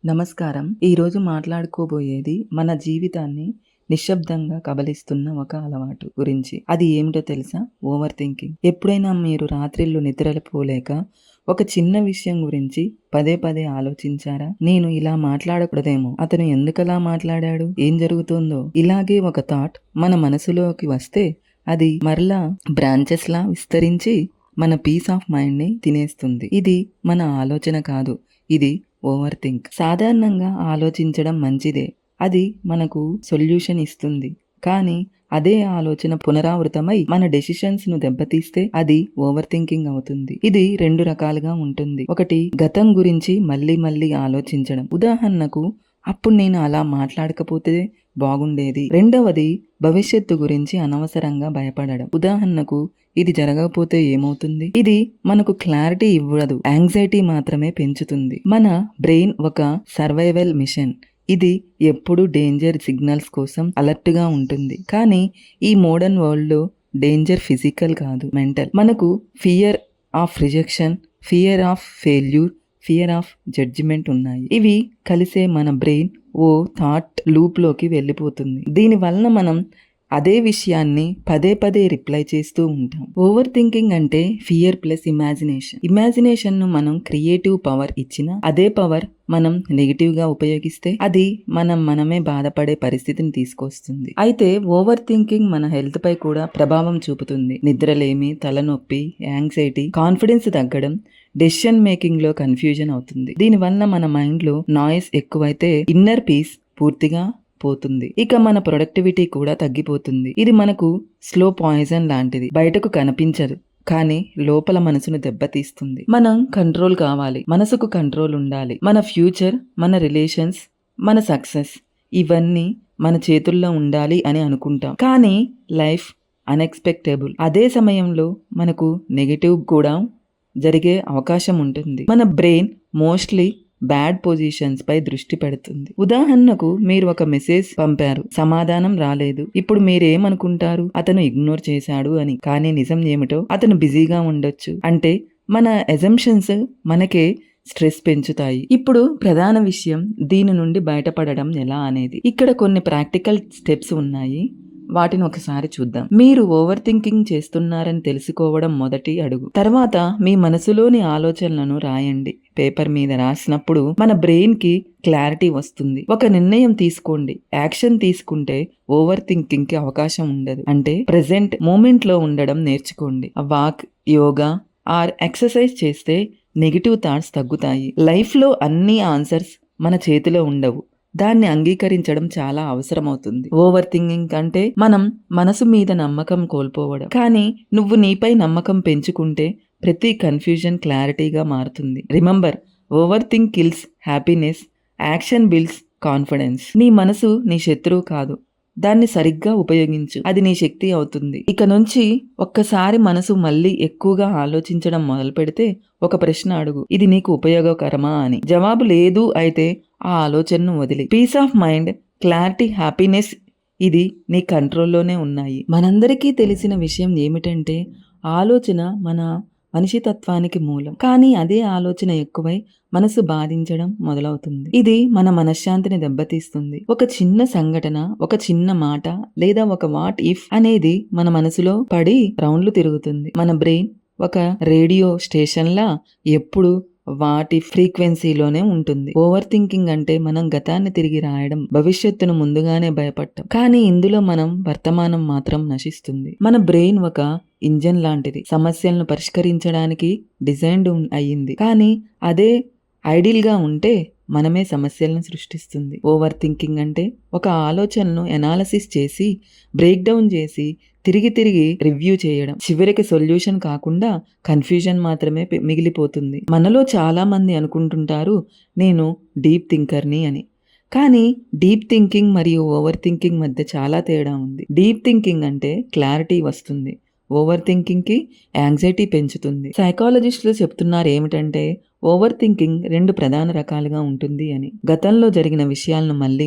నమస్కారం. ఈరోజు మాట్లాడుకోబోయేది మన జీవితాన్ని నిశ్శబ్దంగా కబలిస్తున్న ఒక అలవాటు గురించి. అది ఏమిటో తెలుసా? Over thinking. ఎప్పుడైనా మీరు రాత్రిళ్ళు నిద్రపోలేక ఒక చిన్న విషయం గురించి పదే పదే ఆలోచించారా? నేను ఇలా మాట్లాడకూడదేమో, అతను ఎందుకలా మాట్లాడాడు, ఏం జరుగుతుందో, ఇలాగే ఒక థాట్ మన మనసులోకి వస్తే అది మరలా బ్రాంచెస్ లా విస్తరించి మన పీస్ ఆఫ్ మైండ్ ని తినేస్తుంది. ఇది మన ఆలోచన కాదు, ఇది ఓవర్ థింక్. సాధారణంగా ఆలోచించడం మంచిదే, అది మనకు సొల్యూషన్ ఇస్తుంది. కానీ అదే ఆలోచన పునరావృతమై మన డెసిషన్స్ ను దెబ్బతీస్తే అది ఓవర్ థింకింగ్ అవుతుంది. ఇది రెండు రకాలుగా ఉంటుంది. ఒకటి, గతం గురించి మళ్ళీ మళ్ళీ ఆలోచించడం. ఉదాహరణకు, అప్పుడు నేను అలా మాట్లాడకపోతే బాగుండేది. రెండవది, భవిష్యత్తు గురించి అనవసరంగా భయపడడం. ఉదాహరణకు, ఇది జరగకపోతే ఏమవుతుంది. ఇది మనకు క్లారిటీ ఇవ్వదు, యాంగ్జైటీ మాత్రమే పెంచుతుంది. మన బ్రెయిన్ ఒక సర్వైవల్ మిషన్. ఇది ఎప్పుడు డేంజర్ సిగ్నల్స్ కోసం అలర్ట్ గా ఉంటుంది. కానీ ఈ మోడర్న్ వరల్డ్ లో డేంజర్ ఫిజికల్ కాదు, మెంటల్. మనకు fear of rejection, fear of failure, fear of judgement ఉన్నాయి. ఇవి కలిసే మన బ్రెయిన్ ఓ థాట్ లూప్ లోకి వెళ్ళిపోతుంది. దీని వలన మనం అదే విషయాన్ని పదే పదే రిప్లై చేస్తూ ఉంటాం. ఓవర్ థింకింగ్ అంటే ఫియర్ ప్లస్ ఇమాజినేషన్. ఇమాజినేషన్ ను మనం క్రియేటివ్ పవర్ ఇచ్చినా, అదే పవర్ మనం నెగిటివ్ గా ఉపయోగిస్తే అది మనమే బాధపడే పరిస్థితిని తీసుకొస్తుంది. అయితే ఓవర్ థింకింగ్ మన హెల్త్ పై కూడా ప్రభావం చూపుతుంది. నిద్రలేమి, తలనొప్పి, యాంగ్జైటీ, కాన్ఫిడెన్స్ తగ్గడం, డెసిషన్ మేకింగ్ లో కన్ఫ్యూజన్ అవుతుంది. దీనివల్ల మన మైండ్ లో నాయిస్ ఎక్కువైతే ఇన్నర్ పీస్ పూర్తిగా పోతుంది. ఇక మన ప్రొడక్టివిటీ కూడా తగ్గిపోతుంది. ఇది మనకు స్లో పాయిజన్ లాంటిది. బయటకు కనిపించదు, కానీ లోపల మనసును దెబ్బతీస్తుంది. మనం కంట్రోల్ కావాలి, మనసుకు కంట్రోల్ ఉండాలి. మన ఫ్యూచర్, మన రిలేషన్స్, మన సక్సెస్ ఇవన్నీ మన చేతుల్లో ఉండాలి అని అనుకుంటాం. కానీ లైఫ్ అన్ఎక్స్పెక్టబుల్. అదే సమయంలో మనకు నెగటివ్ కూడా జరిగే అవకాశం ఉంటుంది. మన బ్రెయిన్ మోస్ట్లీ బ్యాడ్ పొజిషన్స్ పై దృష్టి పెడుతుంది. ఉదాహరణకు, మీరు ఒక మెసేజ్ పంపారు, సమాధానం రాలేదు. ఇప్పుడు మీరేమనుకుంటారు? అతను ఇగ్నోర్ చేశాడు అని. కానీ నిజం ఏమిటో, అతను బిజీగా ఉండొచ్చు. అంటే మన అజంప్షన్స్ మనకే స్ట్రెస్ పెంచుతాయి. ఇప్పుడు ప్రధాన విషయం, దీని నుండి బయటపడడం ఎలా అనేది. ఇక్కడ కొన్ని ప్రాక్టికల్ స్టెప్స్ ఉన్నాయి, వాటిని ఒకసారి చూద్దాం. మీరు ఓవర్ థింకింగ్ చేస్తున్నారని తెలుసుకోవడం మొదటి అడుగు. తర్వాత మీ మనసులోని ఆలోచనలను రాయండి. పేపర్ మీద రాసినప్పుడు మన బ్రెయిన్ కి క్లారిటీ వస్తుంది. ఒక నిర్ణయం తీసుకోండి, యాక్షన్ తీసుకుంటే ఓవర్ థింకింగ్ కి అవకాశం ఉండదు. అంటే ప్రెజెంట్ మూమెంట్ లో ఉండడం నేర్చుకోండి. వాక్, యోగా ఆర్ ఎక్సర్సైజ్ చేస్తే నెగిటివ్ థాట్స్ తగ్గుతాయి. లైఫ్ లో అన్ని ఆన్సర్స్ మన చేతిలో ఉండవు, దాన్ని అంగీకరించడం చాలా అవసరమవుతుంది. ఓవర్ థింకింగ్ అంటే మనం మనసు మీద నమ్మకం కోల్పోవడం. కానీ నువ్వు నీపై నమ్మకం పెంచుకుంటే ప్రతి కన్ఫ్యూజన్ క్లారిటీగా మారుతుంది. Remember, over think kills happiness, action builds confidence. నీ మనసు నీ శత్రువు కాదు, దాన్ని సరిగ్గా ఉపయోగించు, అది నీ శక్తి అవుతుంది. ఇక నుంచి ఒక్కసారి మనసు మళ్ళీ ఎక్కువగా ఆలోచించడం మొదలు పెడితే ఒక ప్రశ్న అడుగు, ఇది నీకు ఉపయోగకరమా అని. జవాబు లేదు అయితే ఆ ఆలోచనను వదిలి. Peace of mind, clarity, happiness ఇది నీ కంట్రోల్లోనే ఉన్నాయి. మనందరికీ తెలిసిన విషయం ఏమిటంటే, ఆలోచన మన మనిషితత్వానికి మూలం. కానీ అదే ఆలోచన ఎక్కువై మనసు బాధించడం మొదలవుతుంది. ఇది మన మనశ్శాంతిని దెబ్బతీస్తుంది. ఒక చిన్న సంఘటన, ఒక చిన్న మాట లేదా ఒక వాట్ ఇఫ్ అనేది మన మనసులో పడి రౌండ్లు తిరుగుతుంది. మన బ్రెయిన్ ఒక రేడియో స్టేషన్ లా ఎప్పుడు వాటి ఫ్రీక్వెన్సీలోనే ఉంటుంది. ఓవర్ థింకింగ్ అంటే మనం గతాన్ని తిరిగి రాయడం, భవిష్యత్తును ముందుగానే భయపడటం. కానీ ఇందులో మనం వర్తమానం మాత్రం నశిస్తుంది. మన బ్రెయిన్ ఒక ఇంజన్ లాంటిది, సమస్యలను పరిష్కరించడానికి డిజైన్డ్ అయ్యింది. కానీ అదే ఐడియల్ గా ఉంటే మనమే సమస్యలను సృష్టిస్తుంది. ఓవర్ థింకింగ్ అంటే ఒక ఆలోచనను ఎనాలిసిస్ చేసి, బ్రేక్ డౌన్ చేసి, తిరిగి రివ్యూ చేయడం. చివరికి సొల్యూషన్ కాకుండా కన్ఫ్యూజన్ మాత్రమే మిగిలిపోతుంది. మనలో చాలా మంది అనుకుంటుంటారు, నేను డీప్ థింకర్ని అని. కానీ డీప్ థింకింగ్ మరియు ఓవర్ థింకింగ్ మధ్య చాలా తేడా ఉంది. డీప్ థింకింగ్ అంటే క్లారిటీ వస్తుంది, ఓవర్ థింకింగ్ కి యాంగ్జైటీ పెంచుతుంది. సైకాలజిస్టులు చెప్తున్నారు ఏమిటంటే, ఓవర్ థింకింగ్ రెండు ప్రధాన రకాలుగా ఉంటుంది అని. గతంలో జరిగిన విషయాలను మళ్ళీ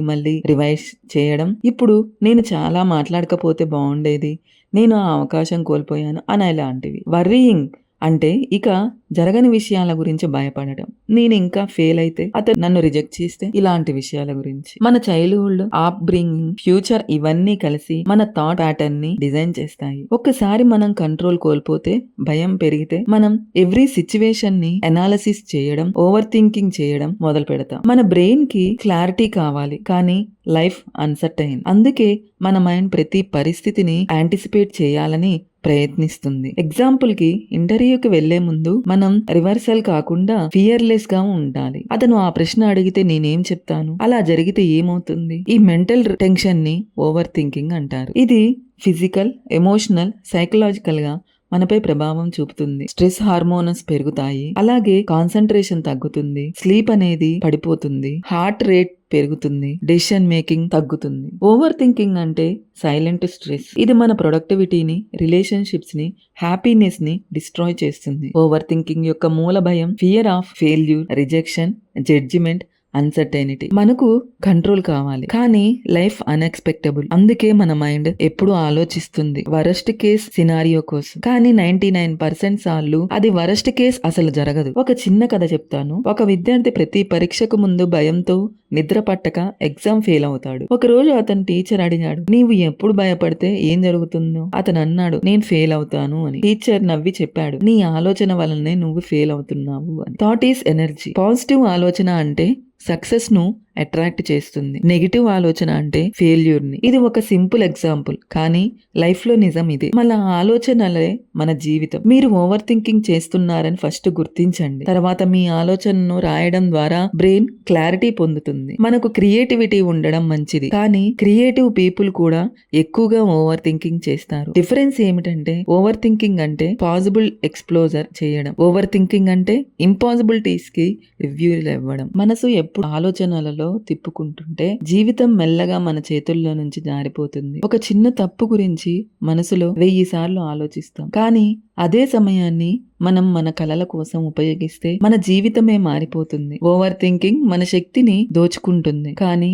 రివైజ్ చేయడం. ఇప్పుడు నేను చాలా మాట్లాడకపోతే బాగుండేది, నేను ఆ అవకాశం కోల్పోయాను అని, అలాంటివి. వర్రీయింగ్ అంటే ఇక జరగని విషయాల గురించి భయపడటం. నేను ఇంకా ఫెయిల్ అయితే, అతను నన్ను రిజెక్ట్ చేస్తే, ఇలాంటి విషయాల గురించి. మన చైల్డ్హుడ్, అప్ బ్రింగింగ్, ఫ్యూచర్ ఇవన్నీ కలిసి మన థాట్ ప్యాటర్న్ ని డిజైన్ చేస్తాయి. ఒక్కసారి మనం కంట్రోల్ కోల్పోతే, భయం పెరిగితే, మనం ఎవ్రీ సిచ్యువేషన్ ని అనాలిసిస్ చేయడం, ఓవర్ థింకింగ్ చేయడం మొదలు పెడతాం. మన బ్రెయిన్ కి క్లారిటీ కావాలి, కానీ లైఫ్ అన్సర్టైన్. అందుకే మన మైండ్ ప్రతి పరిస్థితిని యాంటిసిపేట్ చేయాలని ప్రయత్నిస్తుంది. ఎగ్జాంపుల్ కి ఇంటర్వ్యూకి వెళ్లే ముందు మనం రివర్సల్ కాకుండా ఫియర్లెస్ గా ఉండాలి. అతను ఆ ప్రశ్న అడిగితే నేనేం చెప్తాను, అలా జరిగితే ఏమవుతుంది? ఈ మెంటల్ టెన్షన్ ని ఓవర్ థింకింగ్ అంటారు. ఇది ఫిజికల్, ఎమోషనల్, సైకలాజికల్ గా మనపై ప్రభావం చూపుతుంది. స్ట్రెస్ హార్మోన్స్ పెరుగుతాయి, అలాగే కాన్సంట్రేషన్ తగ్గుతుంది, స్లీప్ అనేది పడిపోతుంది, హార్ట్ రేట్ పెరుగుతుంది, డెసిషన్ మేకింగ్ తగ్గుతుంది. ఓవర్ థింకింగ్ అంటే సైలెంట్ స్ట్రెస్. ఇది మన ప్రొడక్టివిటీని, రిలేషన్షిప్స్ ని, హ్యాపీనెస్ ని డిస్ట్రాయ్ చేస్తుంది. ఓవర్ థింకింగ్ యొక్క మూల భయం fear of failure, rejection, judgement, uncertainty. మనకు కంట్రోల్ కావాలి, కానీ లైఫ్ అన్ఎక్స్పెక్టబుల్. అందుకే మన మైండ్ ఎప్పుడు ఆలోచిస్తుంది వరస్ట్ కేస్ సినారియో కోసం. కానీ 99% సార్లు అది వరస్ట్ కేస్ అసలు జరగదు. ఒక చిన్న కథ చెప్తాను. ఒక విద్యార్థి ప్రతి పరీక్షకు ముందు భయంతో నిద్ర పట్టక ఎగ్జామ్ ఫెయిల్ అవుతాడు. ఒక రోజు అతని టీచర్ అడిగాడు, నీవు ఎప్పుడు భయపడితే ఏం జరుగుతుందో? అతను అన్నాడు, నేను ఫెయిల్ అవుతాను అని. టీచర్ నవ్వి చెప్పాడు, నీ ఆలోచన వలనే నువ్వు ఫెయిల్ అవుతున్నావు అని. Thought is energy. పాజిటివ్ ఆలోచన అంటే సక్సెస్ ను అట్రాక్ట్ చేస్తుంది. నెగిటివ్ ఆలోచన అంటే ఫెయిల్యూర్ ని. ఇది ఒక సింపుల్ ఎగ్జాంపుల్, కానీ లైఫ్ లో నిజం ఇదే. మన ఆలోచనలే మన జీవితం. మీరు ఓవర్ థింకింగ్ చేస్తున్నారని ఫస్ట్ గుర్తించండి. తర్వాత మీ ఆలోచనను రాయడం ద్వారా బ్రెయిన్ క్లారిటీ పొందుతుంది. మనకు క్రియేటివిటీ ఉండడం మంచిది, కానీ క్రియేటివ్ పీపుల్ కూడా ఎక్కువగా ఓవర్ థింకింగ్ చేస్తారు. డిఫరెన్స్ ఏమిటంటే ఓవర్ థింకింగ్ అంటే పాసిబుల్ ఎక్స్ప్లోజర్ చేయడం, ఓవర్ థింకింగ్ అంటే ఇంపాసిబిలిటీస్ కి రివ్యూలు ఇవ్వడం. మనసు ఎప్పుడు ఆలోచనలలో తిప్పుకుంటుంటే జీవితం మెల్లగా మన చేతుల్లో నుంచి జారిపోతుంది. ఒక చిన్న తప్పు గురించి మనసులో 1000 సార్లు ఆలోచిస్తాం, కానీ అదే సమయాన్ని మనం మన కలల కోసం ఉపయోగిస్తే మన జీవితమే మారిపోతుంది. ఓవర్ థింకింగ్ మన శక్తిని దోచుకుంటుంది, కానీ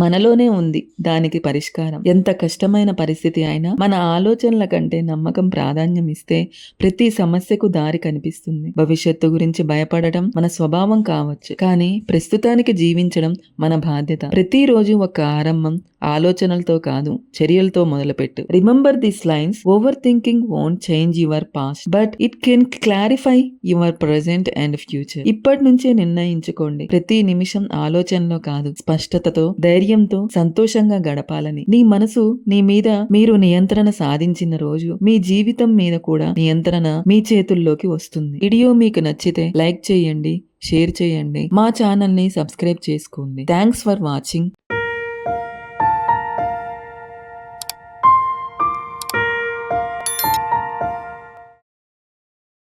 మనలోనే ఉంది దానికి పరిష్కారం. ఎంత కష్టమైన పరిస్థితి అయినా మన ఆలోచనల కంటే నమ్మకం ప్రాధాన్యం ఇస్తే ప్రతి సమస్యకు దారి కనిపిస్తుంది. భవిష్యత్తు గురించి భయపడటం మన స్వభావం కావచ్చు, కానీ ప్రస్తుతానికి జీవించడం మన బాధ్యత. ప్రతిరోజు ఒక ఆరంభం ఆలోచనలతో కాదు, చర్యలతో మొదలుపెట్టు. Remember this lines, over thinking won't change your past, but it can clarify your present and future. ఇప్పటి నుంచే నిర్ణయించుకోండి, ప్రతి నిమిషం ఆలోచనలో కాదు, స్పష్టతతో, ధైర్యంతో, సంతోషంగా గడపాలని. నీ మనసు నీ మీద మీరు నియంత్రణ సాధించిన రోజు మీ జీవితం మీద కూడా నియంత్రణ మీ చేతుల్లోకి వస్తుంది. వీడియో మీకు నచ్చితే లైక్ చేయండి, షేర్ చేయండి, మా ఛానల్ ని సబ్స్క్రైబ్ చేసుకోండి. Thanks for watching.